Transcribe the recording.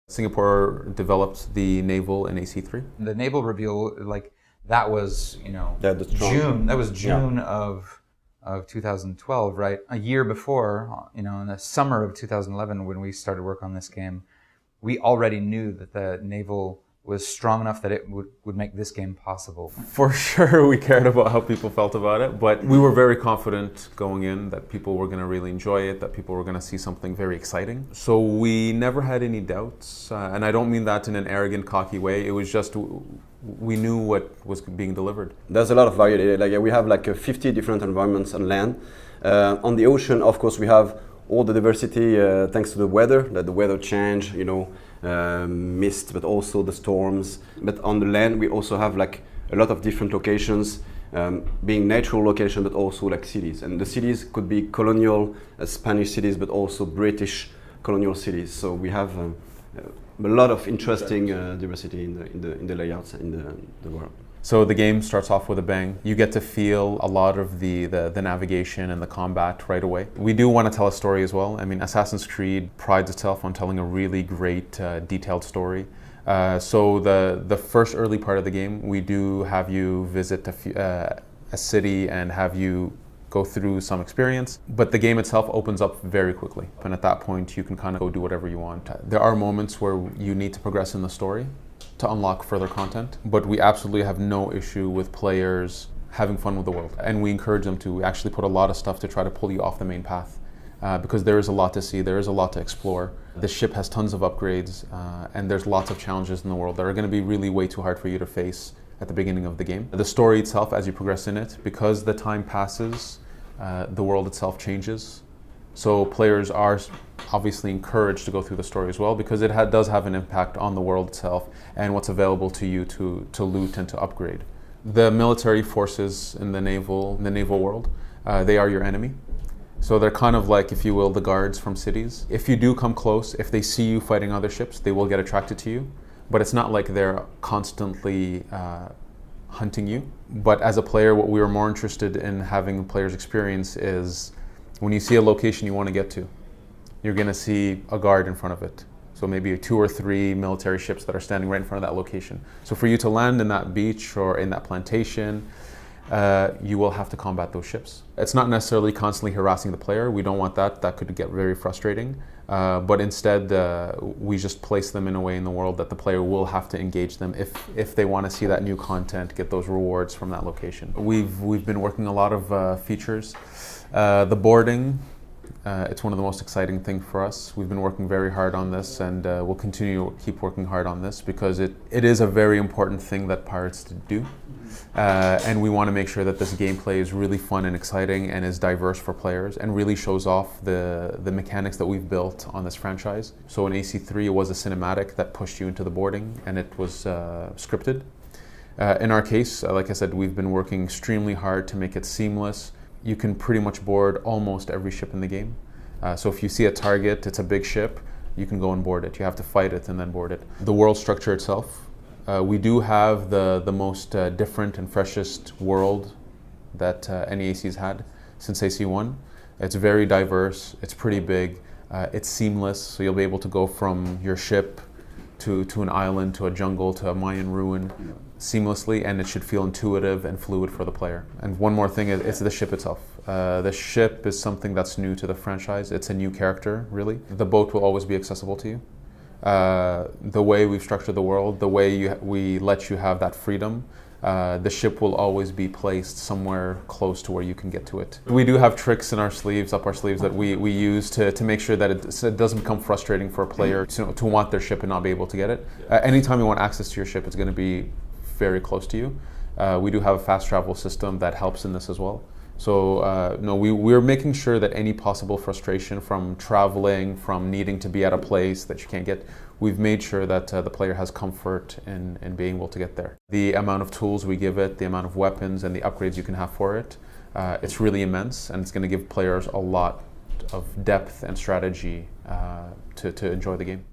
Singapore developed the naval in AC3. The naval reveal, like that was, June. That was June of 2012, right? A year before, in the summer of 2011, when we started work on this game, we already knew that the naval was strong enough that it would make this game possible. For sure, we cared about how people felt about it, but we were very confident going in that people were going to really enjoy it, that people were going to see something very exciting. So we never had any doubts, and I don't mean that in an arrogant, cocky way. It was just we knew what was being delivered. There's a lot of variety. We have 50 different environments on land. On the ocean, of course, we have all the diversity thanks to the weather, that the weather change, mist, but also the storms. But on the land, we also have a lot of different locations, being natural location, but also cities. And the cities could be colonial Spanish cities, but also British colonial cities. So we have a lot of interesting diversity in the layouts in the world. So the game starts off with a bang. You get to feel a lot of the navigation and the combat right away. We do want to tell a story as well. I mean, Assassin's Creed prides itself on telling a really great, detailed story. So the first early part of the game, we do have you visit a city and have you go through some experience, but the game itself opens up very quickly. And at that point, you can kind of go do whatever you want. There are moments where you need to progress in the story to unlock further content, but we absolutely have no issue with players having fun with the world, and we encourage them to. We actually put a lot of stuff to try to pull you off the main path, because there is a lot to see, there is a lot to explore. The ship has tons of upgrades, and there's lots of challenges in the world that are going to be really way too hard for you to face at the beginning of the game. The story itself, as you progress in it, because the time passes, the world itself changes. So players are obviously encouraged to go through the story as well, because it does have an impact on the world itself and what's available to you to loot and to upgrade. The military forces in the naval world, they are your enemy. So they're kind of like, if you will, the guards from cities. If you do come close, if they see you fighting other ships, they will get attracted to you. But it's not like they're constantly hunting you. But as a player, what we were more interested in having players experience is when you see a location you want to get to, you're going to see a guard in front of it. So maybe 2 or 3 military ships that are standing right in front of that location. So for you to land in that beach or in that plantation, you will have to combat those ships. It's not necessarily constantly harassing the player. We don't want that. That could get very frustrating. But instead, we just place them in a way in the world that the player will have to engage them if they want to see that new content, get those rewards from that location. We've been working a lot of features. The boarding, it's one of the most exciting things for us. We've been working very hard on this, and we'll continue to keep working hard on this because it is a very important thing that Pirates do. And we want to make sure that this gameplay is really fun and exciting and is diverse for players and really shows off the mechanics that we've built on this franchise. So in AC3, it was a cinematic that pushed you into the boarding, and it was scripted. In our case, like I said, we've been working extremely hard to make it seamless. You can pretty much board almost every ship in the game. So if you see a target, it's a big ship, you can go and board it. You have to fight it and then board it. The world structure itself, we do have the most different and freshest world that any AC's had since AC1. It's very diverse, it's pretty big, it's seamless, so you'll be able to go from your ship to an island, to a jungle, to a Mayan ruin seamlessly, and it should feel intuitive and fluid for the player. And one more thing, it's the ship itself. The ship is something that's new to the franchise. It's a new character, really. The boat will always be accessible to you. The way we've structured the world, the way we let you have that freedom, the ship will always be placed somewhere close to where you can get to it. We do have tricks in our sleeves, up our sleeves, that we use to make sure that it doesn't become frustrating for a player to want their ship and not be able to get it. Anytime you want access to your ship, it's going to be very close to you. We do have a fast travel system that helps in this as well. So no, we're making sure that any possible frustration from traveling, from needing to be at a place that you can't get, we've made sure that the player has comfort in being able to get there. The amount of tools we give it, the amount of weapons and the upgrades you can have for it, it's really immense, and it's going to give players a lot of depth and strategy to enjoy the game.